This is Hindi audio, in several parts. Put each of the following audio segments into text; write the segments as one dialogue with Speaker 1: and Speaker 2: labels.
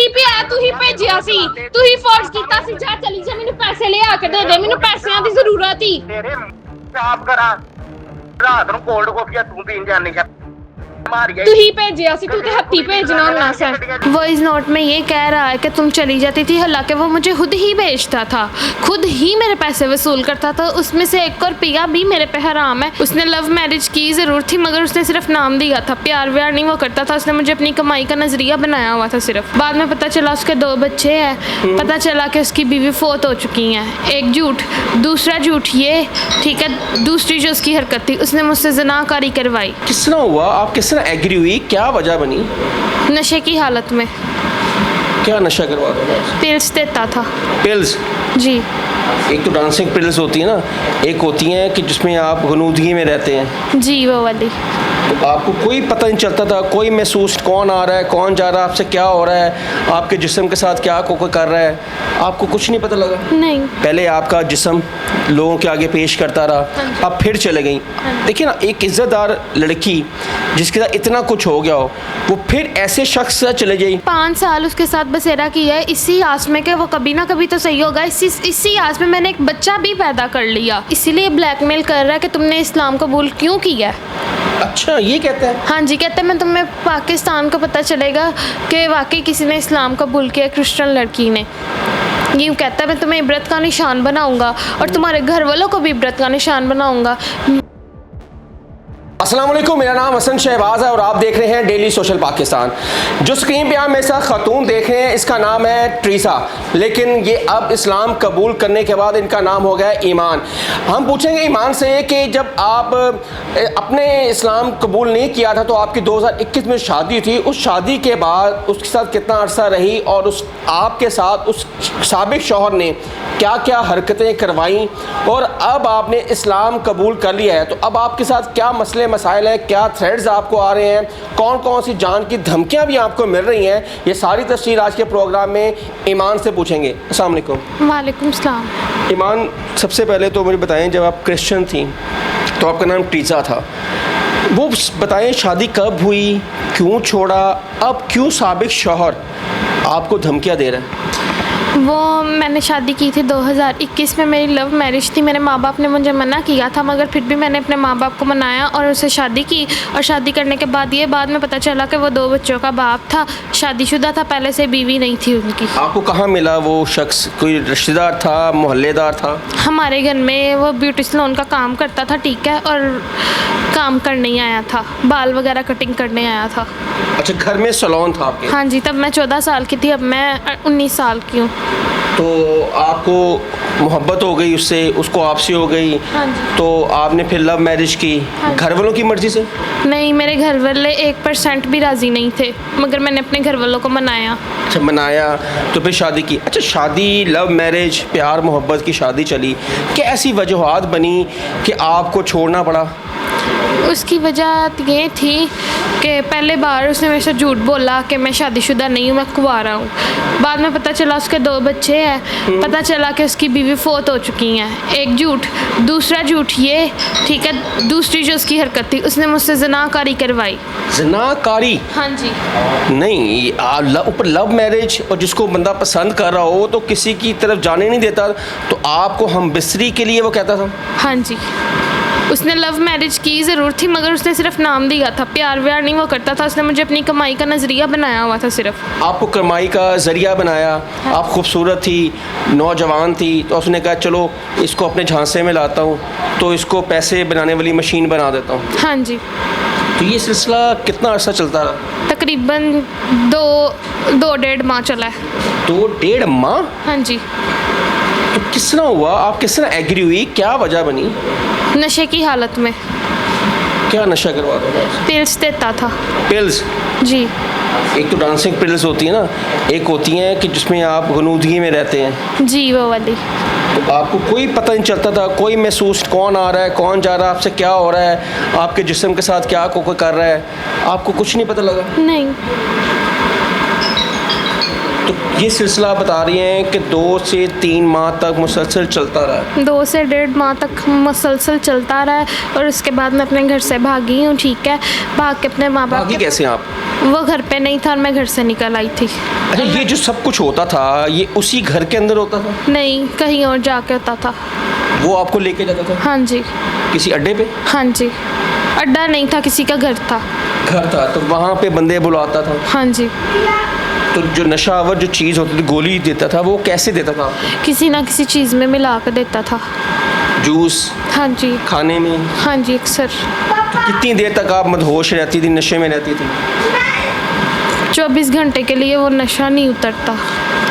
Speaker 1: ਹੀ ਪਿਆ, ਤੂੰ ਹੀ ਭੇਜਿਆ ਸੀ, ਤੂੰ ਹੀ ਫੋਰਸ ਕੀਤਾ ਸੀ। ਜਾ ਚਲੀ ਜਾ, ਮੈਨੂੰ ਪੈਸੇ ਲਿਆ ਕੇ ਦੇ, ਮੈਨੂੰ ਪੈਸਿਆਂ ਦੀ ਜ਼ਰੂਰਤ ਹੀ।
Speaker 2: ਤੇਰੇ ਸਾਫ ਕਰਾਂ ਰਾਤ ਨੂੰ ਕੋਲਡ ਕਾਫੀ ਤੂੰ ਪੀਣ ਜਾਣੀ ਹੈ।
Speaker 1: तू ही भेजिया सी, तू तो हत्ती भेजना होना सर।
Speaker 3: वॉइस नोट में ये कह रहा है कि तुम चली जाती थी, हालांकि वो मुझे खुद ही भेजता था, खुद ही मेरे पैसे वसूल करता था। उसमें से 1 रुपया भी मेरे पे हराम है। उसने लव मैरिज की ज़रूर थी, मगर उसने सिर्फ नाम दिया था, प्यार व्यार नहीं वो करता था। उसने मुझे अपनी कमाई का नज़रिया बनाया हुआ था सिर्फ। बाद में पता चला उसके 2 बच्चे हैं, पता चला कि उसकी बीवी फोत हो चुकी हैं। एक झूठ, दूसरा झूठ ये, ठीक है, दूसरी जो उसकी हरकत थी, उसने मुझसे ज़नाकारी करवाई।
Speaker 4: किस तरह हुआ, आप किस तरह एग्री हुई, क्या वजह बनी?
Speaker 3: नशे की हालत में।
Speaker 4: क्या नशा करवा दो?
Speaker 3: पिल्स देता था।
Speaker 4: पिल्स?
Speaker 3: जी।
Speaker 4: एक तो डांसिंग पिल्स होती है ना, एक होती हैं कि जिसमें आप गनूदगी में रहते हैं।
Speaker 3: जी वो वाली।
Speaker 4: तो आपको कोई पता नहीं चलता था, कोई महसूस कौन आ रहा है कौन जा रहा है, आपसे क्या हो रहा है, आपके जिस्म के साथ क्या कोई कर रहा है, आपको कुछ नहीं पता लगा?
Speaker 3: नहीं।
Speaker 4: पहले आपका जिस्म लोगों के आगे पेश करता रहा, अब फिर चले गई। देखिए ना, एक इज्जतदार लड़की जिसके साथ इतना कुछ हो गया हो, वो फिर ऐसे शख्स से चले जाए।
Speaker 3: 5 साल उसके साथ बसेरा किया है, इसी आस में कि वो कभी ना कभी तो सही होगा। इसी आस में मैंने एक बच्चा भी पैदा कर लिया, इसीलिए ब्लैकमेल कर रहा है कि तुमने इस्लाम कबूल क्यों किया।
Speaker 4: अच्छा, ये कहते हैं?
Speaker 3: हाँ जी, कहते हैं मैं तुम्हें पाकिस्तान को पता चलेगा कि वाकई किसी ने इस्लाम कबूल किया, क्रिश्चियन लड़की ने। यूँ कहता है मैं तुम्हें इबरत का निशान बनाऊंगा और तुम्हारे घर वालों को भी इबरत का निशान बनाऊंगा।
Speaker 4: अस्सलाम वालेकुम, मेरा नाम हसन शहबाज है और आप देख रहे हैं डेली सोशल पाकिस्तान। जो स्क्रीन पे आप मेरे साथ खातून देख रहे हैं, इसका नाम है ट्रीसा, लेकिन ये अब इस्लाम कबूल करने के बाद इनका नाम हो गया है ईमान। हम पूछेंगे ईमान से कि जब आप अपने इस्लाम कबूल नहीं किया था तो आपकी 2021 में शादी थी, उस शादी के बाद उसके साथ कितना अरसा रही और उस आपके साथ उस साबिक शौहर ने क्या क्या हरकतें करवाई, और अब आपने इस्लाम कबूल कर लिया है तो अब आपके साथ क्या मसले मसाइल हैं, क्या थ्रेड्स आपको आ रहे हैं, कौन कौन सी जान की धमकियां भी आपको मिल रही हैं, ये सारी तफसील आज के प्रोग्राम में ईमान से पूछेंगे। अस्सलाम वालेकुम।
Speaker 3: वालेकुम सलाम।
Speaker 4: ईमान, सबसे पहले तो मुझे बताएं, जब आप क्रिश्चियन थी तो आपका नाम ट्रीसा था, वो बताएं शादी कब हुई, क्यों छोड़ा, अब क्यों साबिक शौहर आपको धमकियां दे रहा है?
Speaker 3: वो मैंने शादी की थी 2021 में, मेरी लव मैरिज थी। मेरे माँ बाप ने मुझे मना किया था, मगर फिर भी मैंने अपने माँ बाप को मनाया और उससे शादी की। और शादी करने के बाद ये बाद में पता चला कि वो 2 बच्चों का बाप था, शादीशुदा था, पहले से बीवी नहीं थी उनकी।
Speaker 4: आपको कहाँ मिला वो शख्स? कोई रिश्तेदार था, मोहल्लेदार था?
Speaker 3: हमारे घर में वो ब्यूटी सैलून का काम करता था, ठीक है, और काम करने ही आया था, बाल वगैरह कटिंग करने आया था।
Speaker 4: अच्छा, घर में सैलून था आपके?
Speaker 3: हाँ जी, तब मैं 14 साल की थी, अब मैं 19 साल की हूँ।
Speaker 4: तो आपको मोहब्बत हो गई उससे, उसको आपसे हो गई?
Speaker 3: हाँ जी।
Speaker 4: तो आपने फिर लव मैरिज की?
Speaker 3: हाँ जी।
Speaker 4: घर वालों की मर्जी से?
Speaker 3: नहीं, मेरे घर वाले 1% भी राज़ी नहीं थे, मगर मैंने अपने घर वालों को मनाया।
Speaker 4: अच्छा, मनाया तो फिर शादी की। अच्छा, शादी, लव मैरिज, प्यार मोहब्बत की शादी चली, क्या ऐसी वजूहात बनी कि आपको छोड़ना पड़ा?
Speaker 3: उसकी वजह ये थी कि पहले बार उसने मेरे से झूठ बोला कि मैं शादीशुदा नहीं हूँ, मैं कुंवारा हूँ। बाद में पता चला उसके 2 बच्चे हैं, पता चला कि उसकी बीवी फोत हो चुकी हैं। एक झूठ, दूसरा झूठ ये, ठीक है, दूसरी जो उसकी हरकत थी, उसने मुझसे ज़नाकारी करवाई।
Speaker 4: ज़नाकारी?
Speaker 3: हाँ जी।
Speaker 4: नहीं, ऊपर लव मैरिज, और जिसको बंदा पसंद कर रहा हो तो किसी की तरफ जाने नहीं देता, तो आपको हम बिस्तरी के लिए वो कहता था?
Speaker 3: हाँ जी, उसने लव मैरिज की ज़रूर थी, मगर उसने सिर्फ नाम दिया था, प्यार व्यार नहीं वो करता था। उसने मुझे अपनी कमाई का नज़रिया बनाया हुआ था सिर्फ।
Speaker 4: आपको कमाई का ज़रिया बनाया?
Speaker 3: हाँ।
Speaker 4: आप खूबसूरत थी, नौजवान थी, तो उसने कहा चलो इसको अपने झांसे में लाता हूँ, तो इसको पैसे बनाने वाली मशीन बना देता हूँ।
Speaker 3: हाँ जी।
Speaker 4: तो ये सिलसिला कितना अर्सा चलता रहा?
Speaker 3: तकरीबन 2-1.5 माह चला है।
Speaker 4: 2-1.5 माह?
Speaker 3: हाँ जी।
Speaker 4: तो किस तरह हुआ, आप किस तरह एग्री हुई, क्या वजह बनी?
Speaker 3: नशे की हालत में।
Speaker 4: क्या नशा करवा दो?
Speaker 3: पिल्स देता था।
Speaker 4: पिल्स?
Speaker 3: जी।
Speaker 4: एक तो डांसिंग पिल्स होती है ना, एक होती हैं कि जिसमें आप गनूदगी में रहते हैं।
Speaker 3: जी वो वाली।
Speaker 4: तो आपको कोई पता नहीं चलता था, कोई महसूस कौन आ रहा है कौन जा रहा है, आपसे क्या हो रहा है, आपके जिस्म के साथ क्या कोई कर रहा है, आपको कुछ नहीं पता लगा?
Speaker 3: नहीं।
Speaker 4: तो ये सिलसिला बता रही हैं कि 2 से 3 माह तक मुसलसल चलता रहा?
Speaker 3: 2 से 1.5 माह तक मुसलसल चलता रहा है, और उसके बाद मैं अपने घर से भागी हूँ, ठीक है, भाग के अपने माँ बाप।
Speaker 4: भागी कैसे आप?
Speaker 3: वो घर पे नहीं था और मैं घर से निकल आई थी।
Speaker 4: अच्छा, ये जो सब कुछ होता था ये उसी घर के अंदर होता था?
Speaker 3: नहीं, कहीं और जाके होता था।
Speaker 4: वो आपको लेके जाता था
Speaker 3: हाँ जी।
Speaker 4: किसी अड्डे पे?
Speaker 3: हाँ जी, अड्डा नहीं था, किसी का घर था।
Speaker 4: घर था तो वहाँ पे बंदे बुलाता था?
Speaker 3: हाँ जी।
Speaker 4: तो जो नशावर जो चीज़ होती थी, गोली देता था, वो कैसे देता था आपको?
Speaker 3: किसी ना किसी चीज़ में मिला कर देता था।
Speaker 4: जूस
Speaker 3: हाँ जी।
Speaker 4: खाने में?
Speaker 3: हाँ जी, अक्सर।
Speaker 4: तो कितनी देर तक आप मदहोश रहती थी, नशे में रहती थी?
Speaker 3: 24 घंटे के लिए वो नशा नहीं उतरता।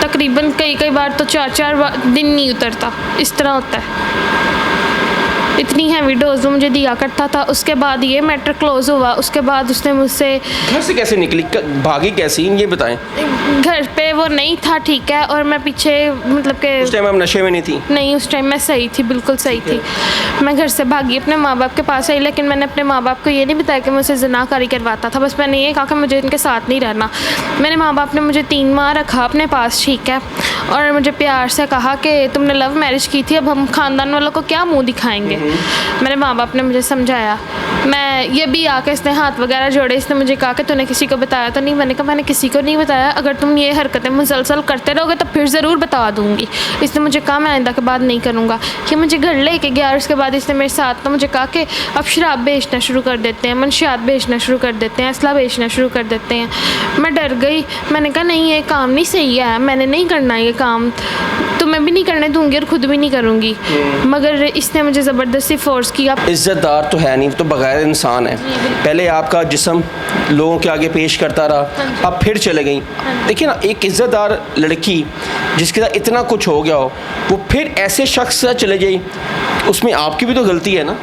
Speaker 3: तकरीबन कई कई बार तो 4 दिन नहीं उतरता, इस तरह होता है। इतनी हैवी डोज मुझे दिया करता था। उसके बाद ये मैटर क्लोज हुआ। उसके बाद उसने मुझसे
Speaker 4: घर से कैसे निकली, भागी कैसी, ये बताएं।
Speaker 3: घर पे वो नहीं था, ठीक है, और मैं पीछे मतलब कि
Speaker 4: उस टाइम आप नशे में नहीं थी?
Speaker 3: नहीं, उस टाइम मैं सही थी, बिल्कुल सही थी। मैं घर से भागी, अपने माँ बाप के पास आई, लेकिन मैंने अपने माँ बाप को ये नहीं बताया कि मुझसे ज़िनाकारी करवाता था। बस मैंने ये कहा कि मुझे इनके साथ नहीं रहना। मेरे माँ बाप ने मुझे 3 माह रखा अपने पास, ठीक है, और मुझे प्यार से कहा कि तुमने लव मैरिज की थी, अब हम ख़ानदान वालों को क्या मुँह दिखाएंगे। मेरे माँ बाप ने मुझे समझाया। मैं ये भी आके इसने हाथ वगैरह जोड़े, इसने मुझे कहा कि तूने किसी को बताया तो नहीं? मैंने कहा मैंने किसी को नहीं बताया, अगर तुम ये हरकतें मुसलसल करते रहोगे तो फिर ज़रूर बता दूँगी। इसने मुझे कहा मैं आइंदा के बाद नहीं करूँगा। कि मुझे घर लेके गया और उसके बाद इसने मेरे साथ तो मुझे कहा कि अब शराब बेचना शुरू कर देते हैं, मंशियात बेचना शुरू कर देते हैं, असला बेचना शुरू कर देते हैं। मैं डर गई। मैंने कहा नहीं, ये काम नहीं सही है, मैंने नहीं करना ये काम, तो मैं भी नहीं करने दूँगी और ख़ुद भी नहीं करूँगी। मगर इसने मुझे ज़बरदस्ती फोर्स किया।
Speaker 4: इज़्ज़तदार तो है नहीं, तो बगैर इंसान है। पहले आपका जिस्म लोगों के आगे पेश करता रहा, अब फिर चले गई। देखिए ना, एक इज़्ज़तदार लड़की जिसके साथ इतना कुछ हो गया हो, वो फिर ऐसे शख्स से चले जाए, उसमें आपकी भी तो गलती है ना।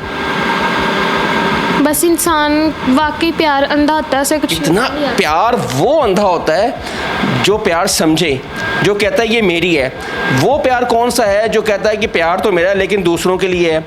Speaker 3: बस इंसान वाकई प्यार अंधा होता है, ऐसे कुछ
Speaker 4: इतना प्यार वो अंधा होता है जो प्यार समझे, जो कहता है ये मेरी है। वो प्यार कौन सा है जो कहता है कि प्यार तो मेरा है लेकिन दूसरों के लिए है?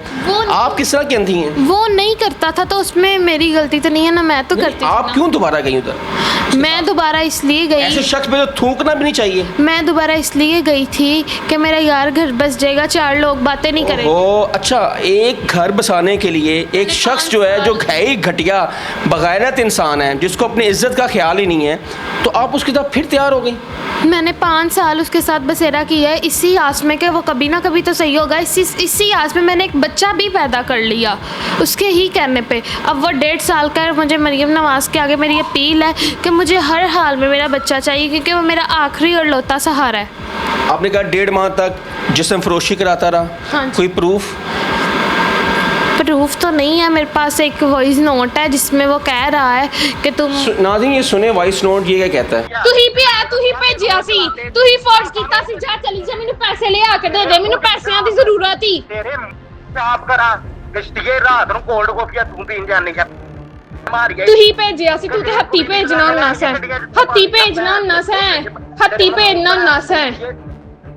Speaker 4: आप किस तरह की अंधी हैं?
Speaker 3: वो नहीं करता था तो उसमें मेरी गलती तो नहीं है ना, मैं तो करती थी।
Speaker 4: आप क्यों दोबारा गई उधर?
Speaker 3: मैं दोबारा इसलिए गई,
Speaker 4: ऐसे शख्स पे तो थूकना भी नहीं चाहिए।
Speaker 3: मैं दोबारा इसलिए गई थी कि मेरा यार घर बस जाएगा, 4 लोग बातें नहीं करेंगे।
Speaker 4: ओ अच्छा, एक घर बसाने के लिए एक शख्स जो है, जो है घटिया बगैरत इंसान है, जिसको अपनी इज्जत का ख्याल ही नहीं है, तो आप उसके साथ फिर तैयार हो गई?
Speaker 3: मैंने 5 साल उसके साथ बसेरा किया है, इसी आस में कि वो कभी ना कभी तो सही होगा। इसी आस में मैंने एक बच्चा भी पैदा कर लिया उसके ही कहने पे। अब वो 1.5 साल का है। मुझे मरियम नवाज़ के आगे मेरी अपील है कि मुझे हर हाल में मेरा बच्चा चाहिए, क्योंकि वो मेरा आखिरी और लौता सहारा है।
Speaker 4: आपने कहा 1.5 माह तक जिस्म फरोशी कराता रहा।
Speaker 3: हाँ।
Speaker 4: कोई प्रूफ
Speaker 3: तो नहीं है मेरे पास। एक वॉइस नोट है जिसमें वो कह रहा है कि तुम
Speaker 4: नाज़रीन ये सुने वॉइस नोट, ये क्या कहता है?
Speaker 1: तू ही पे आया, तू ही भेजिया सी, तू ही फोर्स कीता सी, जा चली जा, मैनू पैसे ले आके दे दे, मैनू पैसिਆਂ ਦੀ ਜ਼ਰੂਰਤ ਹੀ।
Speaker 2: तेरे साफ करा किश्तिए रात ਨੂੰ ਕੋਲਡ ਕਾਫੀਆਂ ਤੂੰ ਪੀਣ ਜਾਣੀ ਆ ਮਾਰੀਏ।
Speaker 1: ਤੂੰ ਹੀ ਭੇਜਿਆ ਸੀ, ਤੂੰ ਤੇ ਹੱਥੀ ਭੇਜਣਾ ਹੁੰਨਾ ਸੈਂ, ਹੱਥੀ ਭੇਜਣਾ ਹੁੰਨਾ ਸੈਂ, ਹੱਥੀ ਭੇਜਣਾ ਹੁੰਨਾ ਸੈਂ।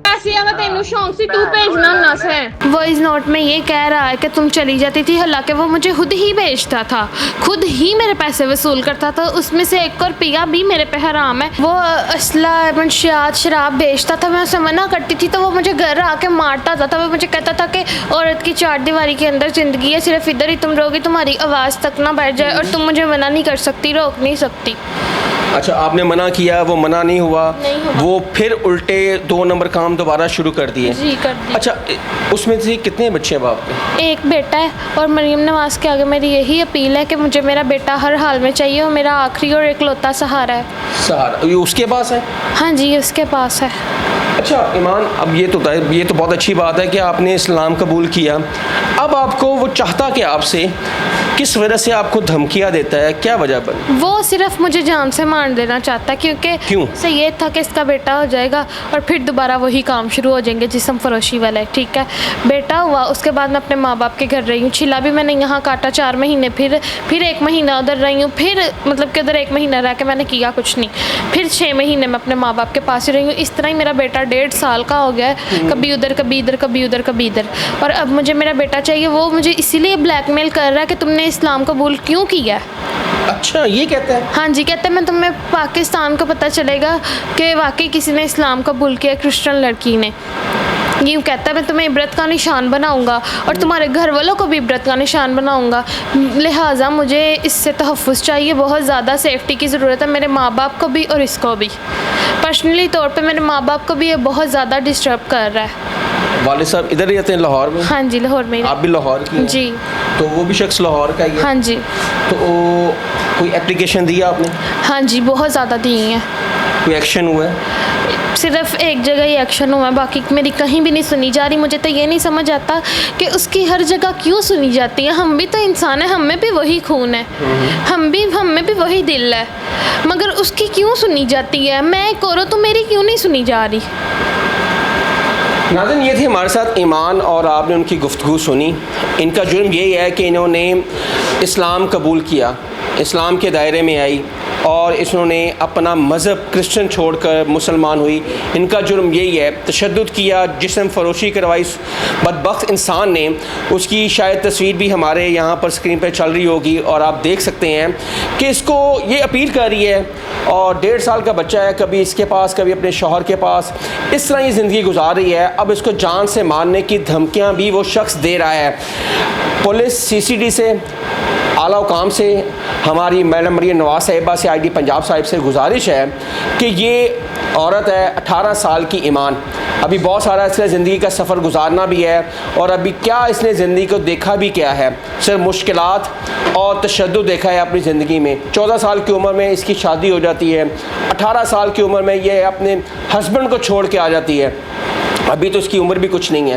Speaker 1: पैसिਆਂ ਦਾ ਤੈਨੂੰ ਸ਼ੌਂਕ ਸੀ, ਤੂੰ ਭੇਜਣਾ ਹੁੰਨਾ ਸੈਂ।
Speaker 3: वॉइस नोट में ये कह रहा है कि तुम चली जाती थी, हालांकि वो मुझे खुद ही बेचता था, खुद ही मेरे पैसे वसूल करता था। उसमें से 1 रुपया भी मेरे पे हराम है। वो असला मंशियात शराब बेचता था, मैं उसे मना करती थी तो वो मुझे घर आके मारता था। वो मुझे कहता था कि औरत की 4 दीवारी के अंदर ज़िंदगी है, सिर्फ इधर ही तुम रहोगी, तुम्हारी आवाज़ तक ना बैठ जाए और तुम मुझे मना नहीं कर सकती, रोक नहीं सकती।
Speaker 4: अच्छा, आपने मना किया, वो मना नहीं हुआ,
Speaker 3: नहीं हुआ।
Speaker 4: वो फिर उल्टे 2 नंबर काम दोबारा शुरू कर दिए?
Speaker 3: जी, कर दिए।
Speaker 4: अच्छा, उसमें से कितने बच्चे हैं बाप के?
Speaker 3: एक बेटा है, और मरियम नवाज़ के आगे मेरी यही अपील है कि मुझे मेरा बेटा हर हाल में चाहिए, वो मेरा आखिरी और इकलौता सहारा है।
Speaker 4: सहारा ये उसके पास है?
Speaker 3: हाँ जी, उसके पास है।
Speaker 4: अच्छा ईमान, अब ये तो बहुत अच्छी बात है कि आपने इस्लाम कबूल किया। अब आपको वो चाहता कि आपसे किस वजह से आपको धमकियाँ देता है, क्या वजह बनी?
Speaker 3: वो सिर्फ मुझे जान से मार देना चाहता है, क्योंकि
Speaker 4: क्यों?
Speaker 3: से ये था कि इसका बेटा हो जाएगा और फिर दोबारा वही काम शुरू हो जाएंगे जिस्म फरोशी वाला है, ठीक है। बेटा हुआ, उसके बाद मैं अपने माँ बाप के घर रही हूँ। छिला भी मैंने यहाँ काटा 4 महीने, फिर 1 महीना उधर रही हूँ, फिर मतलब कि उधर 1 महीना रह के मैंने किया कुछ नहीं, फिर 6 महीने मैं अपने माँ बाप के पास ही रही हूँ। इस तरह ही मेरा बेटा 1.5 साल का हो गया है, कभी उधर कभी इधर, कभी उधर कभी इधर। और अब मुझे मेरा बेटा चाहिए। वो मुझे इसीलिए ब्लैकमेल कर रहा है कि तुमने इस्लाम कबूल क्यों किया।
Speaker 4: अच्छा, ये कहता है?
Speaker 3: हाँ जी, कहते हैं मैं तुम्हें पाकिस्तान को पता चलेगा कि वाकई किसी ने इस्लाम कबूल किया, क्रिश्चियन लड़की ने। यूँ कहता है मैं तुम्हें इबरत का निशान बनाऊंगा और तुम्हारे घर वालों को भी इबरत का निशान बनाऊंगा। लिहाजा मुझे इससे तहफ़्फ़ुज़ चाहिए, बहुत ज़्यादा सेफ्टी की ज़रूरत है, मेरे माँ बाप को भी और इसको भी। पर्सनली तौर पे मेरे माँ बाप को भी ये बहुत ज़्यादा डिस्टर्ब कर रहा है।
Speaker 4: वालिद साहब इधर ही रहते हैं लाहौर में?
Speaker 3: हाँ जी, लाहौर में।
Speaker 4: आप भी लाहौर की हैं?
Speaker 3: जी।
Speaker 4: तो वो भी शख्स लाहौर का ही है?
Speaker 3: हाँ जी।
Speaker 4: तो कोई एप्लीकेशन दिया आपने?
Speaker 3: हाँ जी, बहुत ज़्यादा दी हैं।
Speaker 4: कोई एक्शन हुआ है?
Speaker 3: सिर्फ एक जगह ही एक्शन हुआ है, बाकी मेरी कहीं भी नहीं सुनी जा रही। मुझे तो ये नहीं समझ आता कि उसकी हर जगह क्यों सुनी जाती है। हम भी तो इंसान हैं, हम में भी वही खून है, हम में भी वही दिल है, मगर उसकी क्यों सुनी जाती है? मैं एक औरत तो मेरी क्यों नहीं सुनी जा रही?
Speaker 4: नाज़रीन, ये थी हमारे साथ ईमान और आपने उनकी गुफ्तगू सुनी। इनका जुर्म यही है कि इन्होंने इस्लाम कबूल किया, इस्लाम के दायरे में आई और इन्होंने अपना मज़हब क्रिश्चियन छोड़कर मुसलमान हुई। इनका जुर्म यही है, तशद्दुद किया, जिस्म फरोशी करवाई बदबख्त इंसान ने। उसकी शायद तस्वीर भी हमारे यहाँ पर स्क्रीन पर चल रही होगी और आप देख सकते हैं कि इसको ये अपील कर रही है और 1.5 साल का बच्चा है, कभी इसके पास कभी अपने शौहर के पास, इस तरह ये ज़िंदगी गुजार रही है। अब इसको जान से मारने की धमकियाँ भी वो शख्स दे रहा है। पुलिस CCD से, आला हुकाम से, हमारी मैडम मरियम नवाज़ साहिबा से, ID पंजाब साहिब से गुजारिश है कि ये औरत है 18 साल की ईमान, अभी बहुत सारा इसने ज़िंदगी का सफ़र गुजारना भी है और अभी क्या इसने ज़िंदगी को देखा भी क्या है, सिर्फ मुश्किलात और तशद्दुद देखा है अपनी ज़िंदगी में। 14 साल की उम्र में इसकी शादी हो जाती है, 18 साल की उम्र में ये अपने हस्बैंड को छोड़ के आ जाती है। अभी तो इसकी उम्र भी कुछ नहीं है।